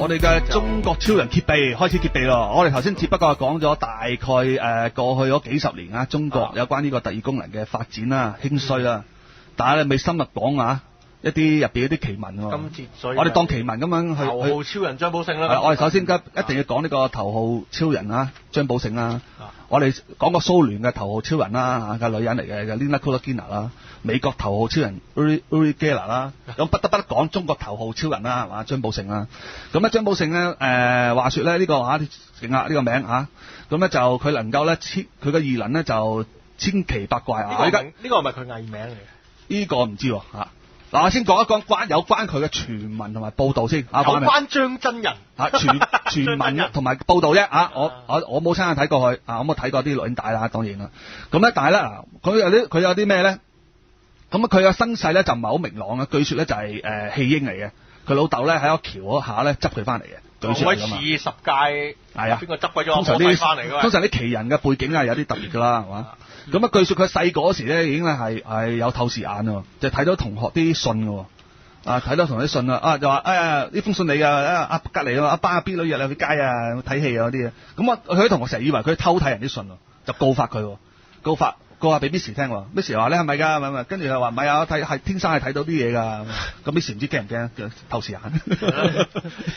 我哋嘅中國超人揭秘開始揭秘咯。我哋頭先只不過係講咗大概過去嗰幾十年啊，中國有關呢個特異功能嘅發展啦、興衰啦，但係你未深入講啊。一啲入邊一啲奇聞喎，我哋當奇聞咁樣去。頭號超人張寶勝啦，我哋首先一定要講呢個頭號超人啊，張寶勝啦。我哋講個蘇聯嘅頭號超人啦，個女人嚟嘅，Lina Kulagina 啦。美國頭號超人 Uri Geller 啦。咁不得不講中國頭號超人啦，係嘛？張寶勝啦。咁咧張寶勝咧話說咧呢個勁啊呢個名嚇，咁咧就佢能夠咧佢嘅異能咧就千奇百怪啊！呢個係咪佢藝名嚟嘅？呢個唔知喎嚇。嗱，我先講一講有關佢嘅傳聞同埋報導先。有關張真人傳聞同埋報導啫嚇，我冇親眼睇過佢啊，我冇睇過啲錄影帶啦，當然啦。咁咧，但係咧嗱，佢有啲咩咧？咁啊，佢嘅身世咧就唔係好明朗嘅，據說咧就係棄嬰嚟嘅。佢老豆咧喺個橋嗰下咧執佢翻嚟嘅，據說咁啊。似十屆係啊，邊個執鬼咗我翻嚟㗎？通常啲奇人嘅背景係有啲特別㗎啦，係嘛？咁啊，據說佢細個嗰時咧已經係有透視眼喎，就睇到同學啲信㗎喎，睇到同學啲信就話呢封信你㗎，阿隔離阿班阿 B 女約你去街啊睇戲啊嗰啲嘢，咁佢啲同學成日以為佢偷睇人啲信喎，就告發佢喎，告發俾 Miss 聽喎，Miss 話你係咪㗎？咪跟住佢話唔係啊，係天生係睇到啲嘢㗎，咁 Miss 唔知驚唔驚透視眼？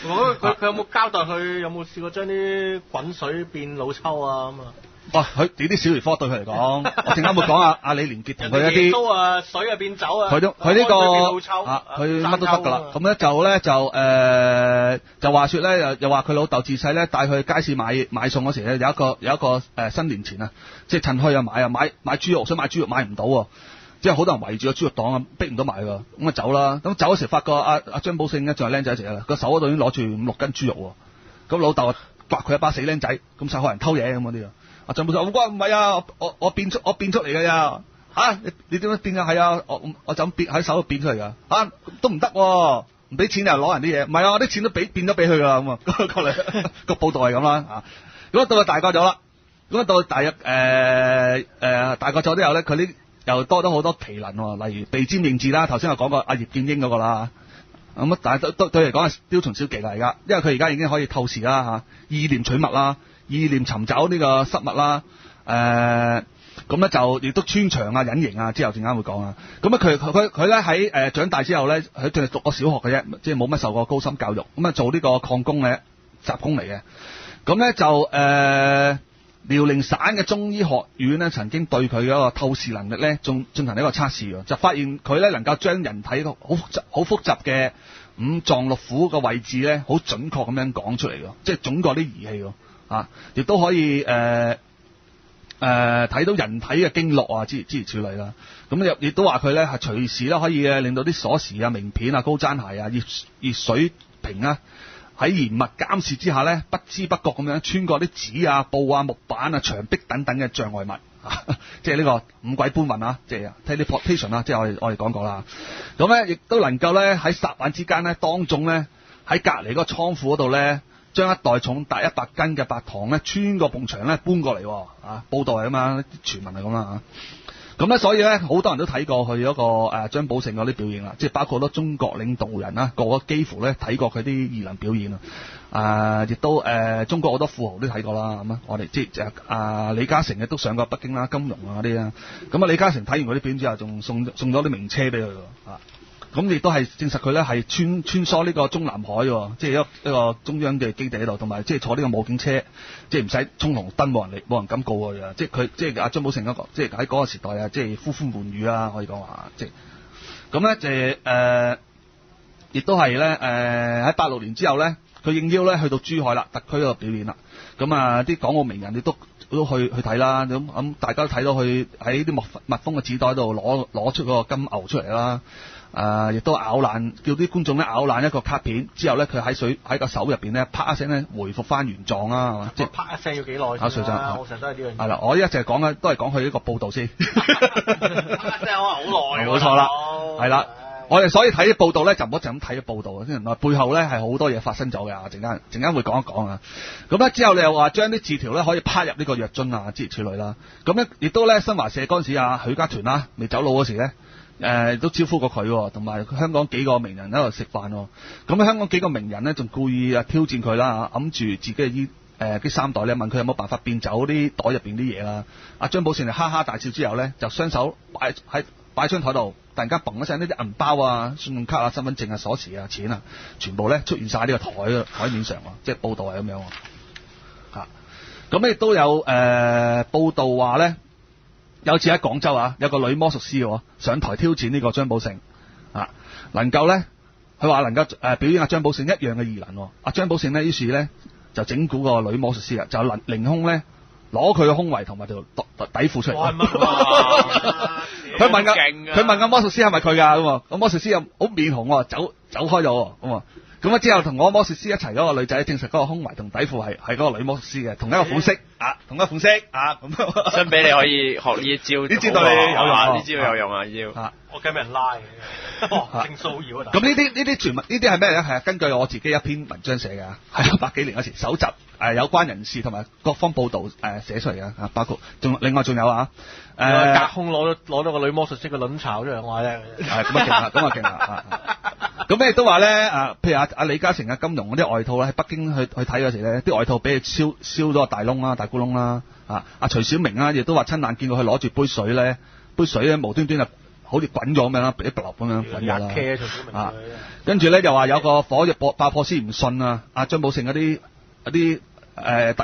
佢有冇交代佢有冇試過將啲滾水變老抽啊咁啊？哇！佢啲小兒科對佢嚟講，我陣間會講阿李連杰同佢一啲水變酒啊，佢呢個佢乜都得㗎啦。咁咧就話說咧，又話佢老豆自細咧帶佢去街市買餸嗰時咧，有一個新年前啊，即係趁墟啊買豬肉，想買豬肉買唔到喎，即係好多人圍住個豬肉檔啊，逼唔到買㗎，咁啊走啦。咁走嗰時發覺阿張寶勝咧仲係僆仔嚟啦，個手嗰度已經攞住5-6斤豬肉喎，咁老豆刮佢一巴死僆仔，咁細個人偷嘢咁嗰啲啊。阿張寶勝話：唔係啊，我變出嚟㗎呀！嚇你點樣變㗎？係啊，我就咁變喺手度變出嚟㗎。嚇都唔得喎，唔俾錢又攞人啲嘢。唔係啊，我啲錢都變咗俾佢㗎啦咁啊。過嚟個報道係咁啦嚇。咁到佢大個咗啦，咁到大約大個咗之後咧，佢啲又多咗好多奇能喎，例如鼻尖認字啦。頭先我講過阿葉劍英嗰個啦。咁但係對嚟講係雕蟲小技嚟㗎，因為佢而家已經可以透視啦嚇，意念取物啦。意念尋找呢個失物啦，咁咧就亦都穿牆啊、隱形啊，之後陣間會講啊。咁啊佢咧喺長大之後咧，佢淨係讀過小學嘅啫，即係冇乜受過高深教育。咁啊做呢個礦工嘅雜工嚟嘅。咁咧就遼寧省嘅中醫學院咧，曾經對佢嗰個透視能力咧，進行一個測試喎，就發現佢咧能夠將人體個好複雜嘅五臟六腑嘅位置咧，好準確咁樣講出嚟㗎，即係準過啲儀器喎。亦都可以睇到人體嘅經絡啊，諸如此類啦。咁亦都話佢咧係隨時咧可以令到啲鎖匙啊、名片啊、高踭鞋啊、熱水瓶啊，喺嚴密監視之下咧，不知不覺咁樣穿過啲紙啊、布啊、木板啊、牆壁等等嘅障礙物，即係呢個五鬼搬運啊，即係 teleportation 啊，即係我哋講過啦。咁咧亦都能夠咧喺霎眼之間咧，當眾咧喺隔離嗰個倉庫嗰度咧，將一袋重達100斤嘅白糖咧，穿過埲牆咧搬過嚟，報道係啊嘛，傳聞係咁啦嚇。咁咧，所以咧好多人都睇過佢嗰個張寶勝嗰啲表演啦，即係包括好多中國領導人啦，個個幾乎咧睇過佢啲異能表演啊。亦都中國好多富豪都睇過啦。咁啊，我哋即係李嘉誠嘅都上過北京啦、金融啊嗰啲啊。咁啊，李嘉誠睇完嗰啲表演之後，仲送咗啲名車俾佢喎。咁亦都係證實佢咧係穿梭呢個中南海喎，即係一個中央嘅基地喺度，同埋即係坐呢個武警車，即係唔使衝紅燈，冇人敢告佢啊！即係佢即係阿張寶勝嗰個，即係喺嗰個時代啊，即係呼風喚雨啦，可以講話即係咁咧亦都係咧喺86年之後咧，佢應邀咧去到珠海啦，特區嗰度表演啦。咁啊啲港澳名人亦都去睇啦。咁大家都睇到佢喺啲密封嘅紙袋度攞出嗰個金牛出嚟啦。亦都咬爛，叫啲觀眾咧咬爛一個卡片之後咧，佢喺個手入邊咧，啪一聲咧回復翻原狀啦，係嘛？即係啪一聲要幾耐？我成日都係呢樣嘢。係啦，我依家就係講緊，都係講佢呢個報導先。啪一聲可能好耐。冇錯啦，係啦。我哋所以睇啲報道咧，就唔好就咁睇啲報道啊，原來背後咧係好多嘢發生咗嘅。陣間會講一講啊。咁咧之後你又話將啲字條咧可以拍入呢個藥樽啊，諸如此類啦。咁咧亦都咧新華社嗰陣時啊，許家屯啦未走佬嗰時咧，都招呼過佢，同埋香港幾個名人喺度食飯。咁香港幾個名人咧仲故意挑戰佢啦，揞住自己嘅啲衫袋咧，問佢有冇辦法變走啲袋入邊啲嘢啦。阿張寶勝就哈哈大笑之後咧，就雙手擺張台度，突然間嘣一聲，呢啲銀包啊、信用卡啊、身份證啊、鎖匙啊、錢啊，全部咧出現晒呢個台面上，即係報道係咁樣。咁亦都有報道話咧，有次喺廣州啊，有個女魔術師上台挑戰呢個張寶勝能夠咧，佢話能夠表演阿張寶勝一樣嘅異能。阿張寶勝呢，於是咧就整蠱個女魔術師啊，就凌空咧攞佢嘅胸圍同埋條底褲出嚟。佢問個魔術師係咪佢㗎咁？個魔術師又好面紅，走開咗咁之後同我魔術師一齊嗰個女仔證實嗰個胸圍同底褲係嗰個女魔術師嘅，同一個款式同一個款式咁。想俾你可以學呢一招，呢招對你有用，呢招有用啊！要我驚俾人拉嘅，性騷擾啊！咁呢啲傳聞呢啲係咩咧？係根據我自己一篇文章寫嘅，係100幾年嗰時搜集有關人士同埋各方報導寫出嚟嘅，包括另外仲有隔空攞到個女魔術師嘅卵巢出嚟，我話咧咁啊勁啦！咁亦都話咧譬如阿李嘉誠嘅金融嗰啲外套咧，喺北京去睇嗰時咧，啲外套俾佢燒咗個大窿啦、大咕窿啦。阿徐小明亦都話親眼見過佢攞住杯水咧無端端就好似滾咗咁樣啦，一粒咁樣滾咗啦。跟住咧又話有個火藥爆破師唔信阿張寶勝嗰啲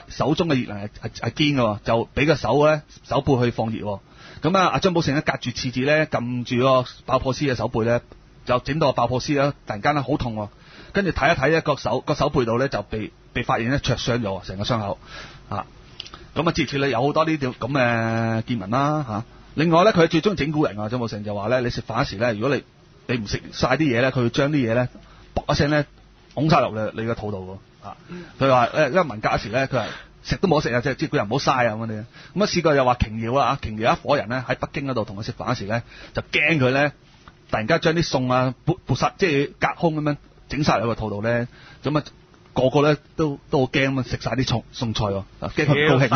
手中嘅熱能係堅嘅，就俾個手背去放熱。咁阿張寶勝咧隔住廁紙咧撳住個爆破師嘅手背咧，就整到個爆破師咧突然間咧好痛。跟住睇一睇咧個手背度咧就被發現咧灼傷咗成個傷口。咁接住咧有好多呢啲咁嘅見聞啦。另外咧佢最中意整蠱人張寶勝就話咧，你食飯嗰時咧，如果你唔食晒啲嘢咧，佢會將啲嘢咧卜一聲咧拱晒落你個肚度。佢話因為文革嗰時咧，佢係食都冇食啊，即係佢人唔好嘥啊咁啲。咁試過又話瓊瑤瓊瑤一伙人咧喺北京嗰度同佢食飯嗰時咧，就驚佢咧突然間將啲餸撥殺，即係隔空咁樣整晒落個肚度咧，咁個個咧都好驚咁食晒啲餸菜驚佢唔高興。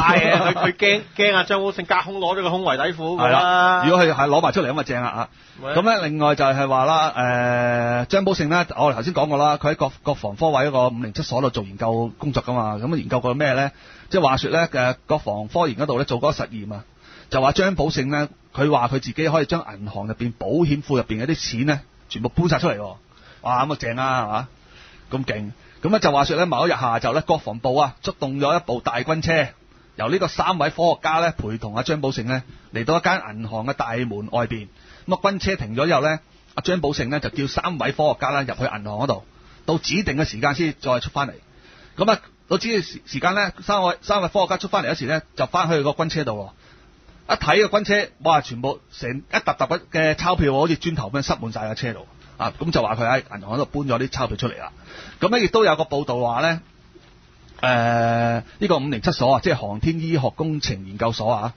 佢驚阿張寶勝隔空攞咗個胸圍底褲。係啦，如果係攞埋出嚟咁啊正啊。咁咧另外就係話啦，張寶勝咧，我哋頭先講過啦，佢喺國防科委嗰個507所度做研究工作噶嘛。咁研究過咩咧？即係話說咧國防科研嗰度咧做嗰個實驗啊，就話張寶勝咧，佢話佢自己可以將銀行入邊保險庫入邊嗰啲錢咧全部搬晒出嚟。哇咁啊正啊，係嘛咁勁。咁咧就話說咧，某一日下晝咧，國防部出動咗一部大軍車，由呢個3位科學家咧陪同阿張寶勝咧嚟到一間銀行嘅大門外邊。咁軍車停咗之後咧，阿張寶勝咧就叫3位科學家咧入去銀行嗰度，到指定嘅時間先再出翻嚟。咁到指定時間咧，三位科學家出翻嚟嗰時咧，就翻去個軍車度。一睇個軍車，哇！全部成一沓沓嘅鈔票，好似磚頭咁樣塞滿晒架車度。咁就話佢喺銀行嗰度搬咗啲鈔票出嚟啦。咁咧亦都有個報道話咧，呢個507所即係航天醫學工程研究所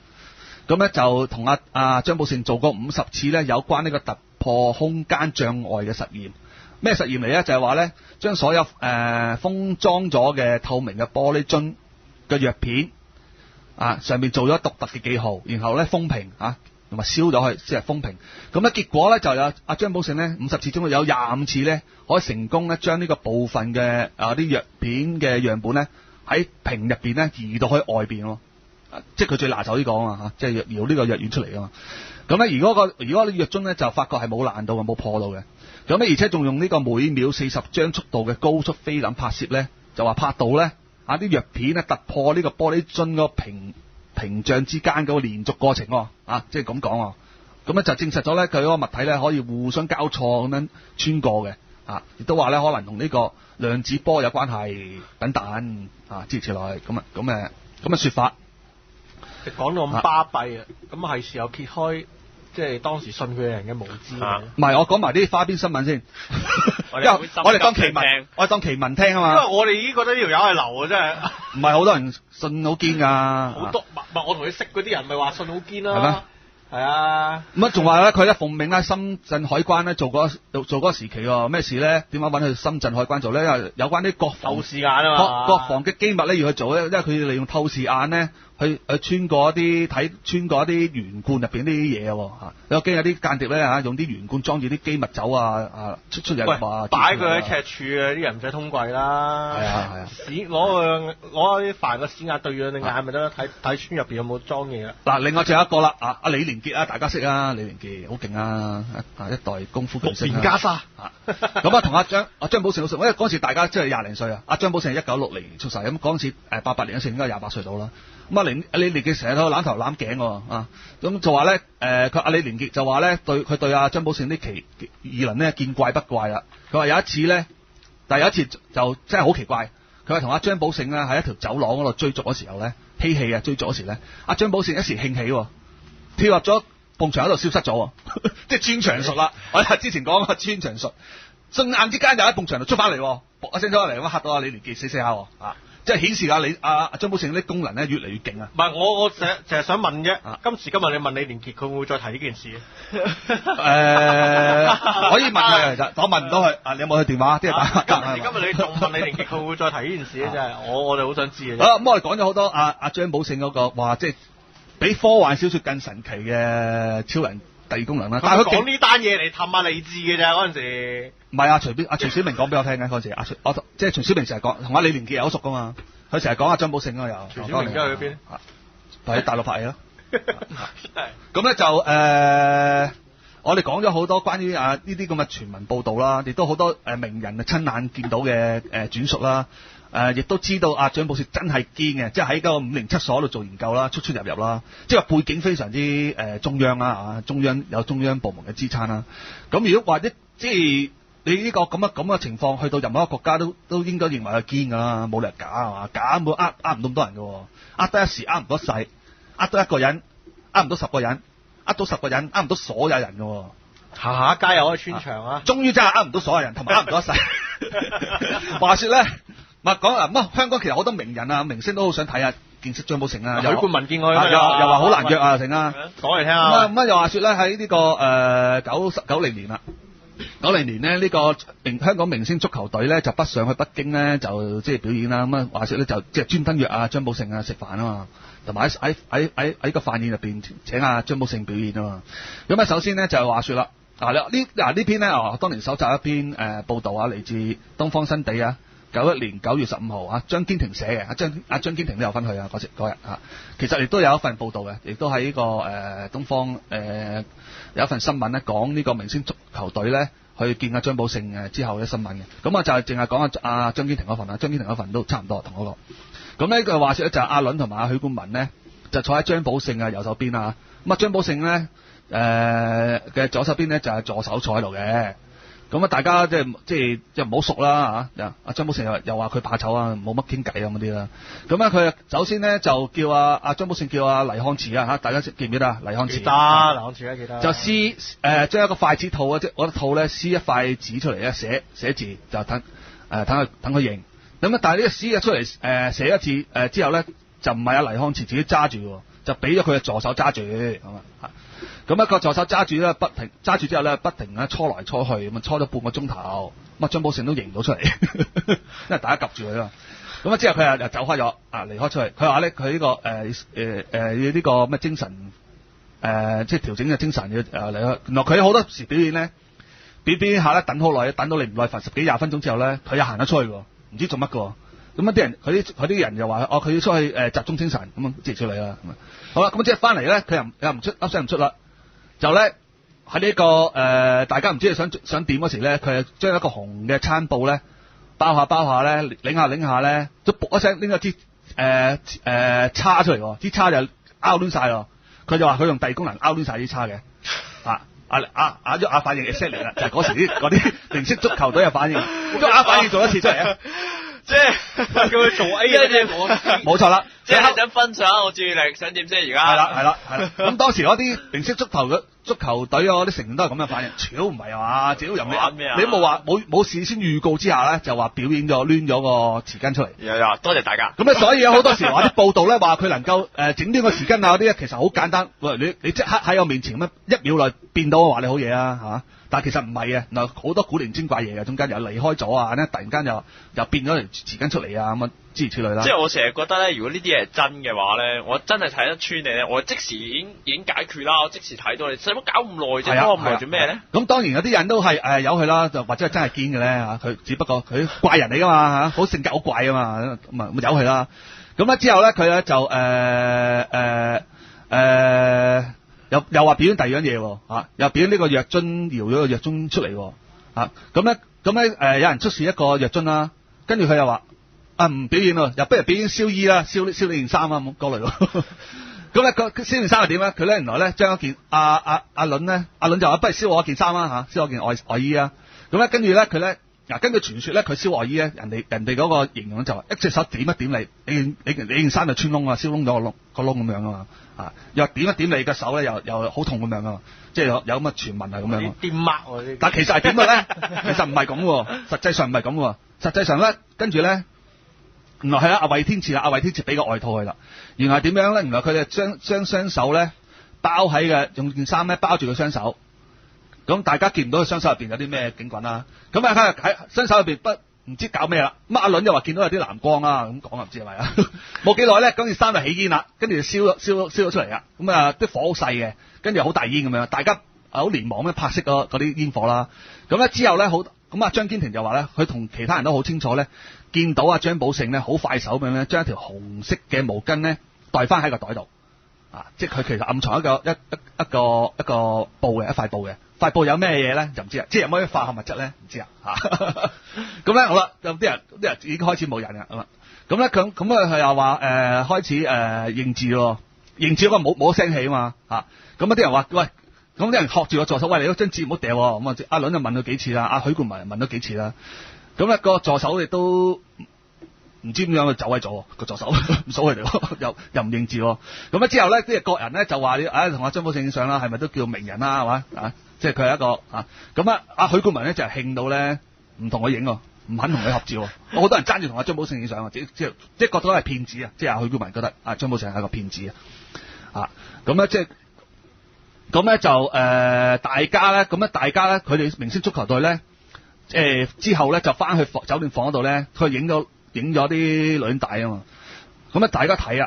咁咧就同阿張寶勝做過50次咧有關呢個突破空間障礙嘅實驗。咩實驗嚟咧？就係話咧，將所有封裝咗嘅透明嘅玻璃樽嘅藥片上面做咗獨特嘅記號，然後咧封瓶同埋燒咗佢先係封瓶。咁咧結果咧就有阿張寶勝咧50次中有25次咧可以成功咧將呢個部分嘅啲藥片嘅樣本咧喺瓶入邊咧移到去外邊。即係佢最拿手呢個啊嘛，即係搖呢個藥丸出嚟啊嘛。咁咧如果啲藥樽咧就發覺係冇爛到嘅，冇破到嘅。咁咧而且仲用呢個每秒40張速度嘅高速菲林拍攝咧，就話拍到咧啲藥片咧突破呢個玻璃樽個屏障之間嗰個連續過程即係咁講。咁咧就證實咗咧佢嗰個物體咧可以互相交錯咁樣穿過嘅。亦都話咧可能同呢個量子波有關係等等諸如此類咁嘅說法。講到咁巴閉咁係時候揭開即係當時信佢嘅人嘅無知。唔係，我講埋啲花邊新聞先，因為我哋當奇聞，我哋當奇聞聽啊嘛。因為我哋已經覺得呢條友係流啊，真係。唔係好多人信好堅㗎。好多我同佢識嗰啲人咪話信好堅啦。係咩？係啊。咁啊，仲話咧，佢咧奉命咧深圳海關咧做嗰個時期喎，咩事咧？點解揾去深圳海關做咧？因為有關啲國防透視眼啊嘛，國防嘅機密咧要去做咧，因為佢哋利用透視眼咧去穿過一啲圓罐入邊啲嘢喎嚇。有驚有啲間諜咧嚇用啲圓罐裝住啲機密酒出入啊，擺佢喺赤柱啊，啲人唔使通櫃啦。係啊，屎攞啲凡個屎眼對住你眼咪得，睇穿入邊有冇裝嘢啦。嗱，另外仲有一個啦，阿李連杰啊，大家識啊，李連杰好勁啊，一代功夫巨星連袈裟咁啊，同阿張寶勝好熟，因為嗰陣時大家即係廿零歲啊，阿張寶勝係1960年出世，咁嗰陣時88年嗰時應該28歲到啦。咁阿李連杰成日都攬頭攬頸喎，咁就話咧阿李連杰就話咧佢對阿張寶勝啲異能咧見怪不怪啦。佢話有一次咧，但係有一次就真係好奇怪，佢話同阿張寶勝咧喺一條走廊嗰度追逐嗰時候咧，嬉戲啊追逐嗰時咧，阿張寶勝一時興起，跳入咗埲牆嗰度消失咗，即係穿牆術啦。我哋之前講個穿牆術，瞬間之間又喺埲牆度出翻嚟，啵一聲出翻嚟，咁嚇到阿李連杰死下即係顯示阿張寶勝啲功能咧越嚟越勁啊！唔係我成日想問啫，今時今日你問李連杰，佢會唔會再提呢件事？可以問佢其實，我問唔到佢。你有冇佢電話？啲人打。今日你仲問李連杰，佢會唔會再提呢件事咧？真係我哋好想知嘅。好啦，咁我哋講咗好多阿張寶勝嗰個話，即係比科幻小說更神奇嘅超人第二功能啦。但係佢講呢單嘢嚟氹下理智嘅咋嗰陣時。唔係徐小明講俾我聽嘅嗰陣時，即係徐小明成日講，同阿李連杰好熟噶嘛。佢成日講阿張寶勝啊又。徐小明而家去邊？喺大陸拍嘢咯。咁咧就我哋講咗好多關於呢啲咁嘅傳聞報導啦，亦都好多名人親眼見到嘅轉述啦。亦都知道阿張寶勝真係堅嘅，即係喺個507所度做研究啦，出入啦，即係話背景非常之中央啦中央有中央部門嘅支撐啦。咁如果話即係你呢個咁嘅情況，去到任何一個國家都應該認為係堅㗎啦，冇理由假係嘛？假冇呃唔到咁多人嘅，呃得一時呃唔到一世，呃到一個人呃唔到10個人，呃到10個人呃唔到所有人嘅。下街又可以穿牆啊！終於真係呃唔到所有人，同埋呃唔到一世。話說咧。講香港其實好多名人啊、明星都好想睇下見識張寶勝啊。許冠文見過佢，又話好難約啊，成啊。講嚟聽下。咁又話說咧喺呢個90年啦，90年呢，呢個香港明星足球隊咧就北上去北京咧就即係表演啦。咁啊話說咧就即係專登約阿張寶勝啊食飯啊嘛，同埋喺個飯宴入邊請阿張寶勝表演啊嘛。咁啊首先咧就係話說啦，呢篇咧當年搜集一篇報導啊，嚟自東方新地啊。91年9月15號張堅庭寫嘅，張堅庭都有份去嗰日其實亦都有一份報導嘅，亦都喺呢個東方有一份新聞咧講呢個明星足球隊咧去見阿張寶勝之後嘅新聞嘅，咁就係淨係講阿張堅庭嗰份啦，張堅庭嗰份都差唔多同嗰個。咁呢個話說咧就係阿倫同埋阿許冠文咧就坐喺張寶勝嘅右手邊啊，咁啊張寶勝咧嘅左手邊咧就係助手坐喺度嘅。咁大家即係唔好熟啦阿張寶勝又話佢怕醜啊，冇乜傾偈咁嗰啲啦。咁佢首先咧就叫阿張寶勝叫阿黎漢池大家記唔記得啊？黎漢池記得，黎漢池記得。就撕將一個筷子套啊，即係我套咧撕一塊紙出嚟咧寫字，就等佢認。咁但係呢個撕出嚟寫一字之後咧，就唔係阿黎漢池自己揸住，就俾咗佢嘅助手揸住咁啊。咁一個助手揸住咧，不停揸住之後咧，不停咧搓來搓去，咁啊搓咗半個鐘頭，咁啊張寶勝都認唔到出嚟，因為大家及住佢啊。咁之後佢又走開咗，離開出去。佢話咧佢呢個呢個咩精神即係調整嘅精神要離開。原來佢好多時表演咧，表演下咧等好耐，等到你唔耐煩10幾20分鐘之後咧，佢又行得出去喎，唔知做乜嘅。咁啲人佢啲人又話佢要出去集中精神，咁啊接住你啦。好啦，咁即係翻嚟咧，佢又唔出噏聲唔出啦。就咧喺呢個大家唔知佢想點嗰時咧，佢係將一個紅嘅餐布咧包下咧，擰下咧，都卜一聲拎咗支叉出嚟喎，支叉就拗亂晒咯。佢就話佢用第二功能拗亂晒啲叉嘅。阿反應 exactly 啦，就係嗰時嗰啲明星足球隊嘅反應，將反應做一次出嚟啊！即係叫佢做 A 嘅冇錯啦。即係想分享我注意力，想點先而家？係啦。咁當時嗰啲明星足球足球隊嗰啲成員都係咁嘅反應，超唔係啊嘛，屌又玩咩啊？你都冇話冇事先預告之下咧，就話表演咗攣咗個匙羹出嚟。有，多謝大家。咁所以有好多時話啲報道咧話佢能夠整呢個匙羹啊嗰啲咧，其實好簡單。喂，你即刻喺我面前咁樣1秒內變到，我話你好嘢啊嚇！但係其實唔係嘅，嗱好多古靈精怪嘢嘅，中間又離開咗啊，突然間又變咗條匙羹出嚟啊咁啊，諸如此類啦。即係我成日覺得咧，如果呢啲嘢係真嘅話咧，我真係睇得穿你咧，我即時已經解決啦，我即時睇到你，使乜搞咁耐啫？搞咁耐做咩咧？咁當然有啲人都係由佢啦，就或者係真係堅嘅咧嚇，佢只不過佢怪人嚟噶嘛嚇，好性格好怪啊嘛，咁由佢啦。咁咧之後咧佢咧就又話表演第二樣嘢喎嚇，又表演呢個藥樽搖咗個藥樽出嚟喎嚇，咁咧有人出示一個藥樽啦，跟住佢又話唔表演咯，又不如表演燒衣啦，燒你件衫啊咁過嚟喎。咁咧燒件衫係點咧？佢咧原來咧將一件阿倫咧，阿倫就話不如燒我一件衫啦嚇，燒我件外衣啊。咁咧跟住咧佢咧根據傳說咧佢燒外衣咧，人哋嗰個形容就話一隻手點一點你件衫就穿窿啊，燒窿咗個窿咁樣啊嘛。又點一點你嘅手咧，又好痛咁樣啊！即係有咁嘅傳聞係咁樣。啲抹喎，但其實係點嘅咧？其實唔係咁喎，實際上唔係咁喎。實際上咧，跟住咧，原來係阿魏天賜啦，阿魏天賜俾個外套佢啦。原來係點樣咧？原來佢哋將雙手咧包喺嘅，用件衫咧包住個雙手。咁大家見唔到佢雙手入邊有啲咩景轟啦？咁啊喺雙手入邊唔知搞咩啦，咁阿倫又話見到有啲藍光啦，咁講唔知係咪啊？冇幾耐咧，嗰件衫就起煙啦，跟住就燒咗出嚟啦。咁啲火好細嘅，跟住好大煙咁樣，大家好連忙咁拍熄嗰啲煙火啦。咁咧之後咧咁張堅庭就話咧，佢同其他人都好清楚咧，見到阿張寶勝咧好快手咁樣咧，將一條紅色嘅毛巾咧袋翻喺個袋度，即係佢其實暗藏一個布嘅一塊布嘅。塊布有咩嘢咧就唔知啊，即係有冇啲化學物質咧唔知啊嚇。咁咧好啦，有啲人已經開始冇人啦咁咧佢又話開始認字咯，認字嗰個冇聲氣啊嘛嚇。咁啲人話喂，咁啲人學住個助手，喂你嗰張紙唔好掉喎。咁啊阿倫就問咗幾次啦，阿許冠文問咗幾次啦。咁咧個助手亦都唔知點樣佢走位咗個助手，唔數佢哋又唔認字喎。咁咧之後咧啲國人咧就話你同阿張寶勝影相啦，係咪都叫名人啦係嘛啊？即係佢係一個咁阿許冠文咧就係興到咧唔同佢影喎，唔肯同佢合照喎。好多人爭住同阿張寶勝影相，即係覺得係騙子啊！即係阿許冠文覺得阿張寶勝係一個騙子啊！咁咧即係咁咧就大家咧佢哋明星足球隊咧之後咧就翻去酒店房嗰度咧，佢影咗啲錄影帶啊嘛。咁咧大家睇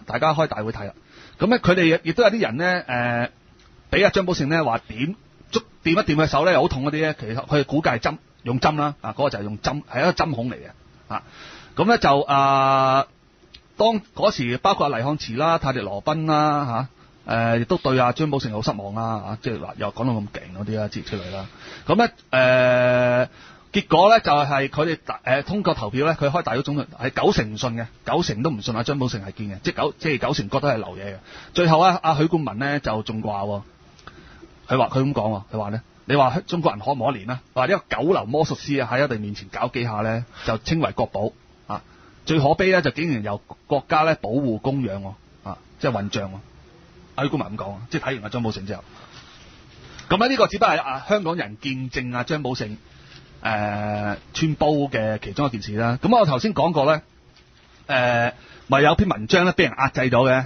大家開大會睇啦。咁咧佢哋亦都有啲人咧俾阿張寶勝咧話掂一掂嘅手咧又好痛嗰啲咧，其實佢估計係用針啦，嗰個就係用針，係一個針孔嚟嘅。咁咧就當嗰時包括阿黎漢慈啦、泰迪羅賓啦亦都對阿張寶勝好失望啦，即係話又講到咁勁嗰啲啦，之類啦。咁咧結果咧就係佢哋通過投票咧，佢開大會總係90%唔信嘅，90%都唔信阿張寶勝係堅嘅，即係90%覺得係流嘢嘅。最後阿許冠文咧就仲話喎。佢咁講，佢話咧，你話中國人可唔可憐啊？話呢個九流魔術師喺我哋面前搞幾下咧，就稱為國寶啊！最可悲咧就竟然由國家咧保護供養即係混帳喎。阿許冠文咁講，即係睇完阿張寶勝之後，咁呢個只不過係香港人見證阿張寶勝穿煲嘅其中一件事啦。咁我頭先講過咧，咪有篇文章咧俾人壓制咗嘅。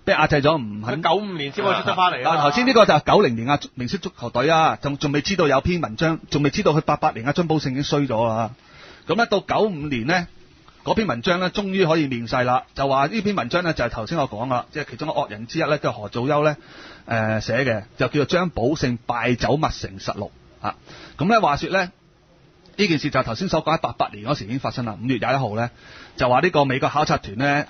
俾人壓制咗，唔肯。95年先可以出得翻嚟。頭先呢個就係90年明星足球隊啊，仲未知道有篇文章，仲未知道佢88年張寶勝已經衰咗啦。咁咧到95年呢，嗰篇文章咧終於可以面世啦，就話呢篇文章咧就係頭先我講啦，即係其中個惡人之一咧，叫何祖休咧寫嘅，就叫做張寶勝敗走麥城實錄啊。咁咧話說咧。呢件事就頭先所講喺88年嗰時已經發生啦。5月21號咧，就話呢個美國考察團咧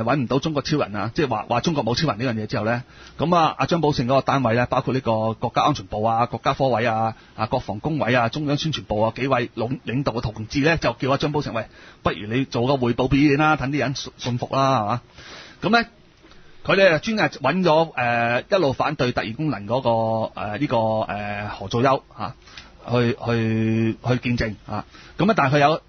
揾唔到中國超人啊，即係話中國冇超人呢樣嘢之後咧，咁阿張寶勝嗰個單位咧，包括呢個國家安全部啊、國家科委啊、國防工委啊、中央宣傳部啊幾位領導嘅同志咧，就叫阿張寶勝，喂，不如你做個匯報表演啦，等啲人信服啦，係嘛？咁咧，佢哋專係揾咗一路反對特異功能嗰個何祖休去見證啊！咁但係佢有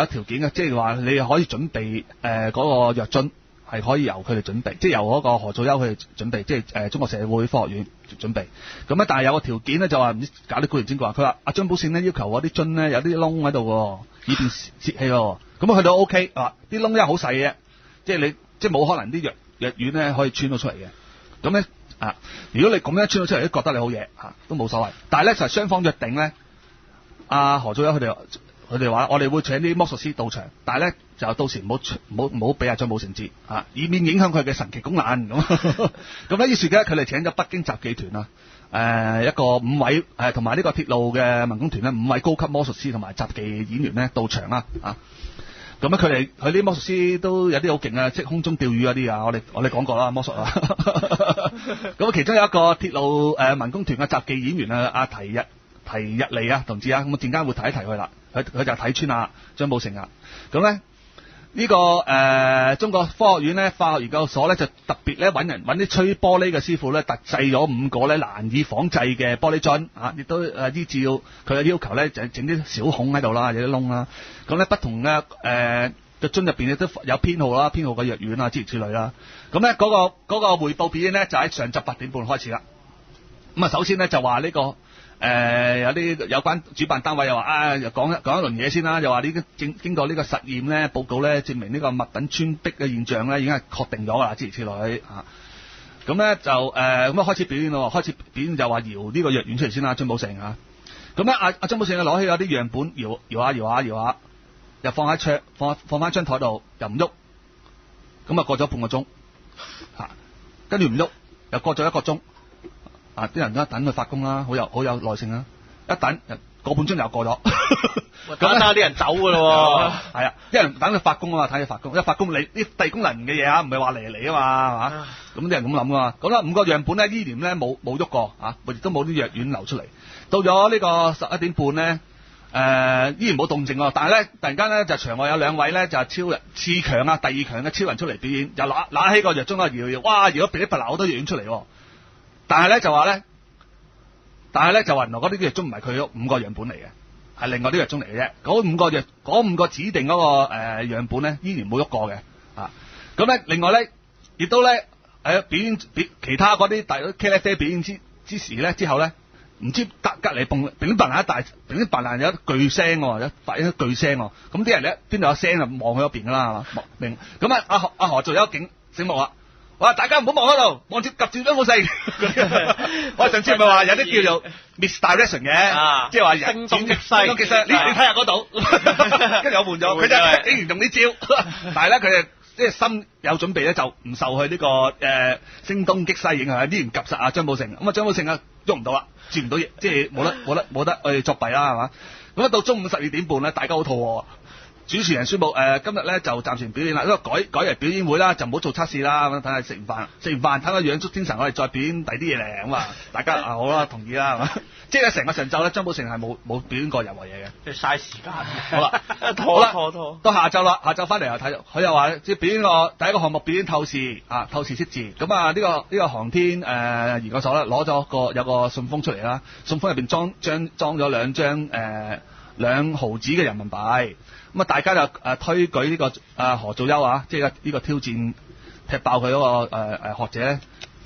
一條件嘅，即係話你可以準備嗰個藥樽係可以由佢哋準備，即係由嗰個何祖休佢哋準備，即係中國社會科學院準備。咁咧，但係有個條件咧，就話唔知搞啲古靈精怪，佢話阿張寶勝咧要求嗰啲樽咧有啲窿喺度喎，以便泄氣喎。咁去到 OK，啲窿因為好細嘅，即係你即係冇可能啲藥丸咧可以穿到出嚟嘅。咁咧如果你咁樣穿到出嚟，都覺得你好嘢都冇所謂。但係咧就係雙方約定咧，何祖休佢哋話我哋會請啲魔術師到場，但係咧就到時唔好俾阿張寶勝知以免影響佢嘅神奇功能咁。咁咧於是咧佢哋請咗北京雜技團一個5位同埋呢個鐵路嘅民工團咧5位高級魔術師同埋雜技演員咧到場啦咁咧佢啲魔術師都有啲好勁即係空中釣魚嗰啲我哋講過啦魔術咁其中有一個鐵路民工團嘅雜技演員阿提日利同志咁陣間會提一提佢啦。佢就睇穿張寶勝咁咧呢個中國科學院咧化學研究所咧就特別咧揾啲吹玻璃嘅師傅咧特製咗5個咧難以仿製嘅玻璃樽亦都依照佢嘅要求咧就整啲小孔喺度啦，有啲窿啦。咁咧不同嘅嘅樽入邊咧都有編號啦，編號嘅藥丸諸如此類啦。咁咧嗰個匯報表演咧就喺上晝8點半開始啦。咁首先咧就話呢個。有啲有關主辦單位又話又講一輪嘢先啦，又話呢個經過呢個實驗咧報告咧證明呢個物品穿壁嘅現象咧已經係確定咗啦，諸如此類咁咧就咁開始表演咯，開始表演就話搖呢個藥丸出嚟先啦，張寶勝咁咧阿張寶勝攞起有啲樣本搖下，又放喺桌放翻張台度又唔喐，咁過咗半個鐘跟住唔喐又過咗1個鐘。啲人都等佢發工啦，好有耐性啦。一等個半鐘又過咗，咁等下啲人走噶咯喎。係啲人等佢發工啊嘛，睇佢發工。一發工你啲遞功能嘅嘢唔係話嚟啊嘛，係嘛？咁啲人咁諗噶嘛。咁啦，5個樣本咧依然咧冇喐過亦都冇啲藥丸流出嚟。到咗呢個11點半咧，依然冇動靜喎。但係咧突然間咧就場外有2位咧就係超人次強第2強嘅超人出嚟表演，就拿起個藥樽搖，哇！搖咗噼里啪啦好多藥丸出嚟喎。但係咧就話原來嗰啲藥樽唔係佢5個樣本嚟嘅，係另外啲藥樽嚟嘅啫。嗰5個指定嗰個樣本咧，依然冇喐過嘅。咁咧另外咧，亦都咧表演其他嗰啲大茄喱啡表演之後咧，唔知隔離蹦爛一大蹦爛有一巨聲喎，發一巨聲喎。咁啲人咧邊度有聲就望佢嗰邊噶啦，係嘛？明咁阿何祖休醒目啦。哇！大家唔好望嗰度，望住及住張寶勝。我上次咪話有啲叫做 misdirection 嘅，即係話聲東擊西。你睇下嗰度，跟住我換咗，佢就竟然用呢招。但係咧，佢哋即係心有準備咧，就唔受佢呢個聲東擊西影響，依然及實張寶勝。咁張寶勝喐唔到啦，轉唔到嘢，即係冇得去作弊啦，係嘛？咁到中午12點半咧，大家好肚餓。主持人宣布今日咧就暫時表演啦，因為改為表演會啦，就唔好做測試啦，咁等下食完飯睇下養足精神，我哋再表演第啲嘢嚟咁啊！大家好啦，同意啦，係嘛？即係成個上晝咧，張寶勝係冇表演過任何嘢嘅，即係嘥時間。好啦，拖到下晝啦，下晝翻嚟又睇，佢又話即係表演第一個項目表演透視透視識字。咁呢個航天研究所咧攞咗有個信封出嚟啦，信封入邊裝咗2張2毫子嘅人民幣。咁大家就推舉呢個何祖休即係呢個挑戰踢爆佢嗰個學者咧，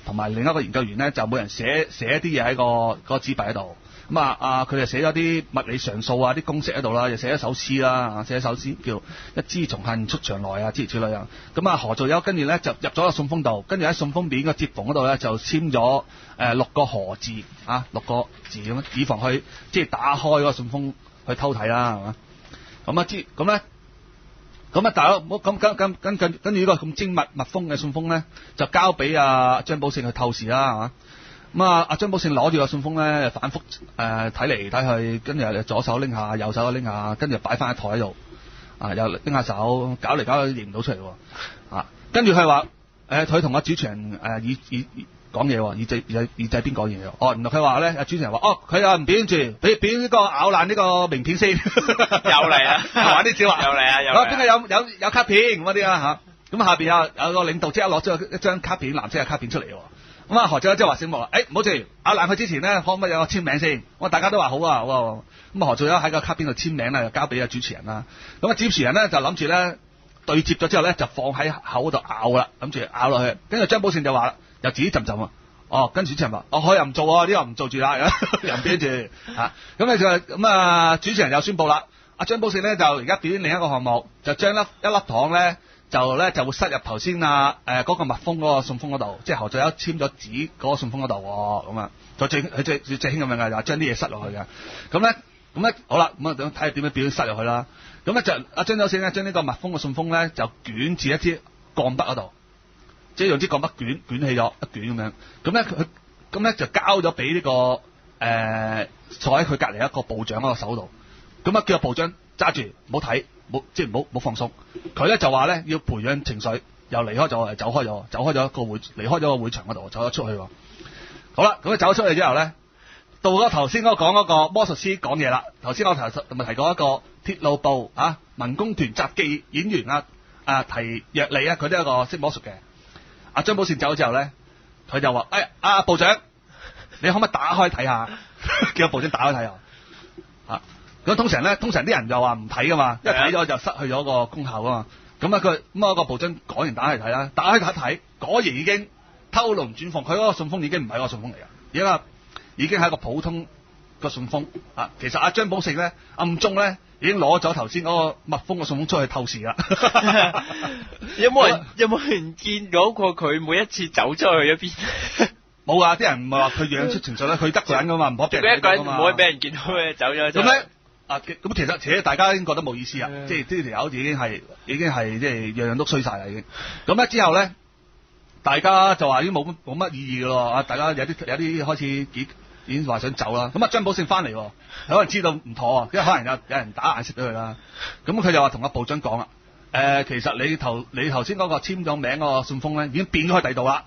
同埋另一個研究員咧，就每人寫一啲嘢喺個紙幣喺度。咁佢哋寫咗啲物理常數啲公式喺度啦，又寫一首詩啦，寫一首詩叫一枝松恨出牆來諸如此類。咁何祖休跟住咧就入咗個信封度，跟住喺信封面個接縫嗰度咧就簽咗6個何字6個字咁樣，以防去即係打開嗰個信封去偷睇啦，係嘛？大佬跟住呢個咁精密封嘅信封咧，就交俾張寶勝去透視啦，係嘛？咁張寶勝攞住個信封咧，反覆睇嚟睇去，跟住又左手拎下，右手拎下，跟住擺翻喺台度，又拎下手，搞嚟搞去認唔到出嚟喎，跟住佢話佢同主持人講嘢喎，耳仔邊講嘢喎？原來佢話咧，主持人話佢又唔表演住，表演呢個咬爛呢個名片先，又嚟啊，玩啲招又嚟啊，邊個有卡片咁嗰啲啦嚇？咁下邊有個領導即刻攞咗一張卡片，藍色嘅卡片出嚟喎。咁何祖休即係話醒目啦，唔好住，咬爛佢之前咧，可唔可以有個簽名先？大家都話好啊，咁何祖休喺個卡片度簽名啦，又交俾主持人啦。咁主持人咧就諗住咧。對接咗之後咧，就放喺口度咬啦，諗住咬落去。跟住張寶勝就話又自己浸啊。跟住主持人話：我又唔做啊，呢個唔做住啦，又唔俾住嚇。咁咧就咁啊，主持人又宣佈啦。阿張寶勝咧就而家表演另一個項目，就將一粒糖咧就會塞入頭先嗰個蜜蜂嗰個信封嗰度，即係何俊友簽咗紙嗰個信封嗰度喎。咁啊，佢最興咁樣嘅，就將啲嘢塞落去嘅。咁咧好啦，咁啊睇下點樣表演塞入去啦。咁咧就阿張寶勝咧將呢個蜜蜂嘅信封咧就捲至一支鋼筆嗰度。即係用支鋼筆捲起咗一捲咁樣，咁咧就交咗俾呢個坐喺佢隔離一個部長嗰個手度，咁啊叫個部長揸住，唔好睇，即係唔好放鬆。佢咧就話咧要培養情緒，又離開咗，走開咗個會，離開咗個會場嗰度，走咗出去喎。好啦，咁佢走咗出去之後咧，到咗頭先嗰個講嗰個魔術師講嘢啦。頭先我咪提過一個鐵路部民工團雜技演員提若利佢都係一個識魔術嘅。阿張寶勝走咗之後咧，佢就話：部長，你可唔可以打開睇下？叫個部長打開睇下。咁通常啲人就話唔睇噶嘛，一睇咗就失去咗個功效噶嘛。咁個部長講完打開嚟睇啦，打開睇一睇，果然已經偷龍轉鳳，佢嗰個信封已經唔係個信封嚟噶，而家已經係一個普通個信封。其實阿張寶勝咧暗中咧已經攞咗頭先嗰個蜜蜂個信封出去透視啦。有冇人見到過佢每一次走出去一邊？冇啊！啲人唔係話佢養出情緒咧，佢得個人噶嘛，唔可以俾人見到噶嘛。唔可以俾人見到嘅，走咗。咁咧咁其實大家已經覺得冇意思啊，即係呢條友已經係即係樣樣都衰晒啦已經。咁咧之後咧，大家就話已經冇乜意義噶咯。大家有啲開始已經話想走啦。咁張寶勝翻嚟，可能知道唔妥啊，因為可能有人打眼色咗佢啦。咁佢就話同阿部長講啦。其實你頭先嗰個簽咗名嗰個信封咧，已經變咗去第二度啦。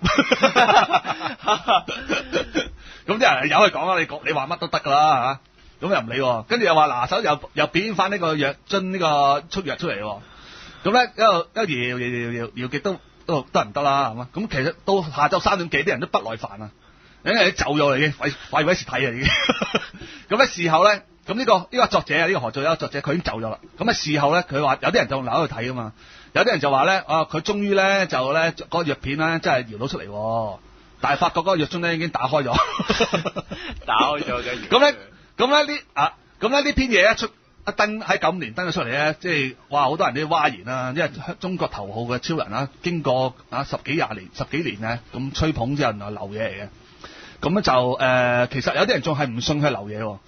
咁啲人有佢講啦，你話乜都得噶啦嚇。咁又唔理，跟住又話拿手又表演翻呢個藥樽呢個出藥出嚟喎。咁咧一路搖極都得唔得啦係嘛？咁其實到下晝3點幾，啲人都不耐煩啊，因為走咗嚟嘅，費鬼事睇啊已經。咁咧事後咧。咁呢個作者呢個何俊友作者佢已經走咗啦。咁事後咧，佢話有啲人就留喺度睇啊嘛。有啲人就話咧，佢終於咧就咧嗰個藥片咧真係搖到出嚟，但係發覺嗰個藥樽咧已經打開咗。打開咗嘅。咁咧呢篇嘢一登喺95年登咗出嚟咧，即係哇好多人都譁然啦，因為中國頭號嘅超人經過十幾年咧咁吹捧之後流嘢嚟嘅。咁就其實有啲人仲係唔信佢流嘢。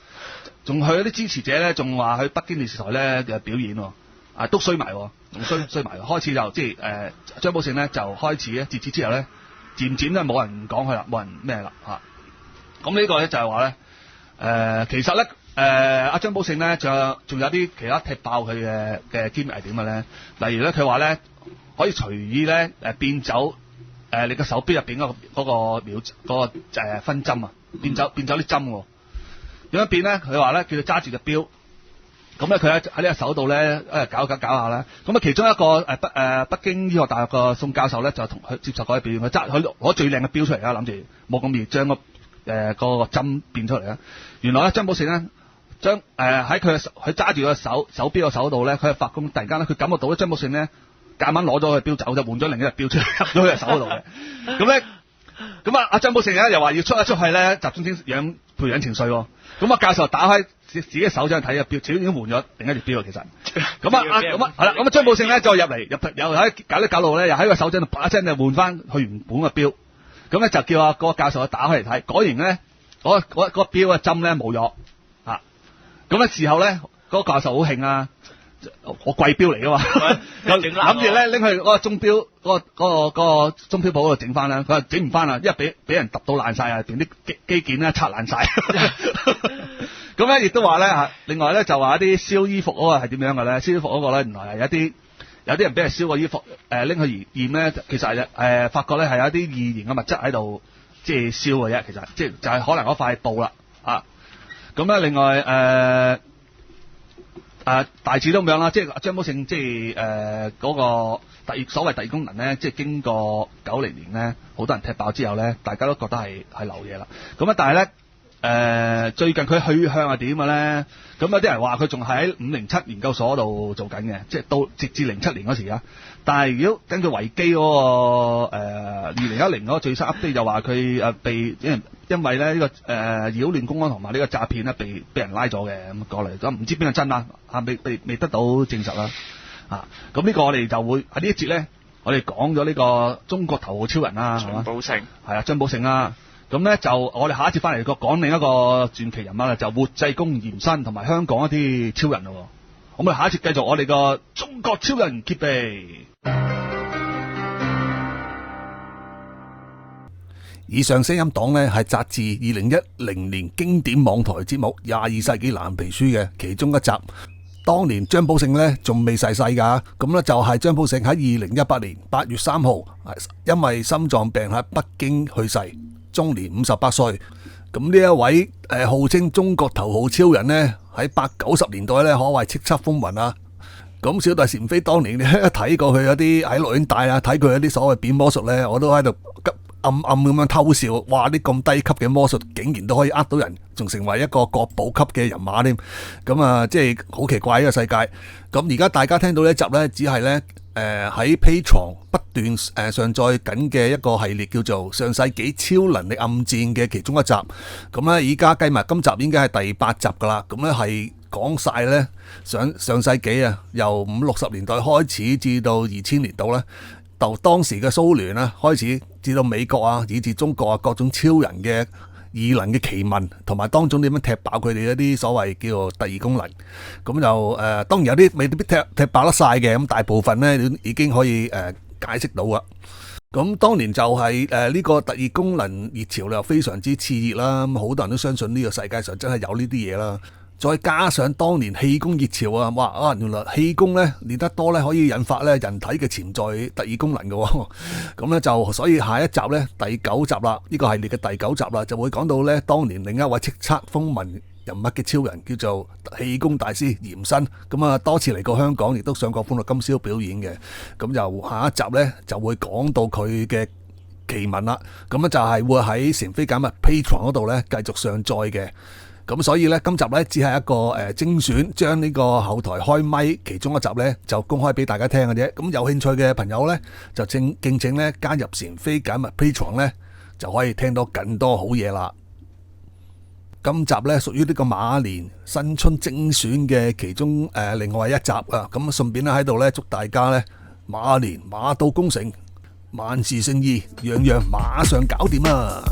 仲去啲支持者咧，仲話去北京電視台咧嘅表演，都衰埋，仲衰埋。開始就即係張寶勝咧就開始咧自此之後咧，漸漸咧冇人講佢啦，冇人咩啦嚇。咁呢個咧就係話咧其實咧阿張寶勝咧仲有啲其他踢爆佢嘅機密係點嘅咧？例如咧佢話咧可以隨意咧變走你個手錶入邊嗰個分針啊，變走啲針喎。點樣變咧？佢話咧叫佢揸住隻錶，咁咧佢喺呢個手度咧搞下啦。咁其中一個北京醫學大學個宋教授咧就同佢接受嗰個表演，佢攞最靚嘅錶出嚟啦，諗住冇咁易將個針變出嚟啦。原來咧張寶勝咧將喺佢揸住個手錶個手度咧，佢係發功，突然間咧佢感覺到咧張寶勝咧夾硬攞咗個錶走，就換咗另一隻錶出嚟入咗佢隻手度嘅。咁阿張寶勝咧又話要出去咧集中培養情緒喎。咁教授打開自己嘅手掌睇個錶，始終已經換咗另一隻錶其實。係啦。咁張寶勝咧再入嚟又喺搞路咧，又喺個手掌度把聲就換翻去原本嘅錶。咁咧就叫嗰個教授打開嚟睇，果然咧嗰個錶嘅針咧冇咗。咁咧事後咧嗰個教授好興啊！我貴錶嚟噶嘛，諗住咧拎去嗰個鐘錶嗰個鐘錶鋪度整翻啦，佢話整唔翻啦，因為俾人揼到爛晒啊，連啲機件咧拆爛晒。咁咧亦都話咧另外咧就話一啲燒衣服嗰個係點樣嘅咧？燒衣服嗰個咧原來係有啲人俾人燒過衣服，拎去驗咧，其實係發覺咧係有一啲易燃嘅物質喺度即係燒嘅啫，其實即係就係可能嗰塊布啦咁咧另外大致都咁樣啦，即係張寶勝即係嗰個所謂特異功能咧，即係經過90年咧，好多人踢爆之後咧，大家都覺得係流嘢啦。咁但係咧最近佢去向係點嘅咧？咁有啲人話佢仲係喺507研究所度做緊嘅，即係到直至07年嗰時啊。但係如果根據維基嗰個2010嗰個最新 update 就話佢被因為咧呢個擾亂公安同埋呢個詐騙咧被人拉咗嘅咁過嚟，咁唔知邊個真啦未得到證實啦。咁呢個我哋就會喺呢一節咧，我哋講咗呢個中國頭號超人啦，係嘛？張寶勝係啊，張寶勝啦。咁咧就我哋下一節翻嚟講另一個傳奇人物啦，就活濟公嚴新同埋香港一啲超人咯。咁我哋下一節繼續我哋個中國超人揭秘。以上聲音檔呢係摘自2010年經典網台節目《22世紀藍皮書》嘅其中一集。當年張寶勝呢仲未逝世㗎，咁呢就係張寶勝喺2018年8月3號因為心臟病喺北京去世，終年58歲。咁呢一位號稱中國頭號超人呢，喺80、90年代呢可謂叱咤風雲啊！咁小弟禪飛當年呢睇過佢有啲喺錄影帶啊，睇佢有啲所謂變魔術呢，我都喺度暗暗咁樣偷笑，哇！啲咁低級嘅魔術竟然都可以呃到人，仲成為一個國寶級嘅人馬添。咁啊，即係好奇怪呢個世界。咁而家大家聽到呢一集呢，只係呢喺 Patreon 不斷上載緊嘅一個系列，叫做《上世紀超能力暗戰》嘅其中一集。咁呢，而家計埋今集應該係第8集噶啦。咁呢係講晒呢上世紀啊，由50、60年代開始至到2000年度呢，由當時嘅蘇聯啊開始，至到美國啊，以至中國啊，各種超人嘅異能嘅奇聞，同埋當中點樣踢爆佢哋一啲所謂叫做特異功能。咁就當然有啲未必踢爆得晒嘅，咁大部分呢已經可以解釋到啦。咁當年就係呢個特異功能熱潮又非常之熾熱啦，咁好多人都相信呢個世界上真係有呢啲嘢啦。再加上當年氣功熱潮啊，哇原來氣功咧練得多咧可以引發咧人體嘅潛在特異功能嘅，咁咧就所以下一集咧第9集啦，呢個系列嘅第9集啦，就會講到咧當年另一位叱咤風雲人物嘅超人，叫做氣功大師嚴新，咁啊多次嚟過香港，亦都上過歡樂今宵表演嘅，咁就下一集咧就會講到佢嘅奇聞啦，咁咧就係會喺禪飛解密 Patreon 嗰度咧繼續上載嘅。咁所以呢，今集呢只係一個精選，將呢個後台開咪其中一集呢就公開俾大家聽嘅啫。咁有興趣嘅朋友呢，就敬請呢加入禪飛解密 Patreon 呢，就可以聽到更多好嘢啦。今集呢屬於呢個馬年新春精選嘅其中另外一集啊。咁順便咧喺度呢祝大家呢馬年馬到功成，萬事勝意，樣樣馬上搞掂啊！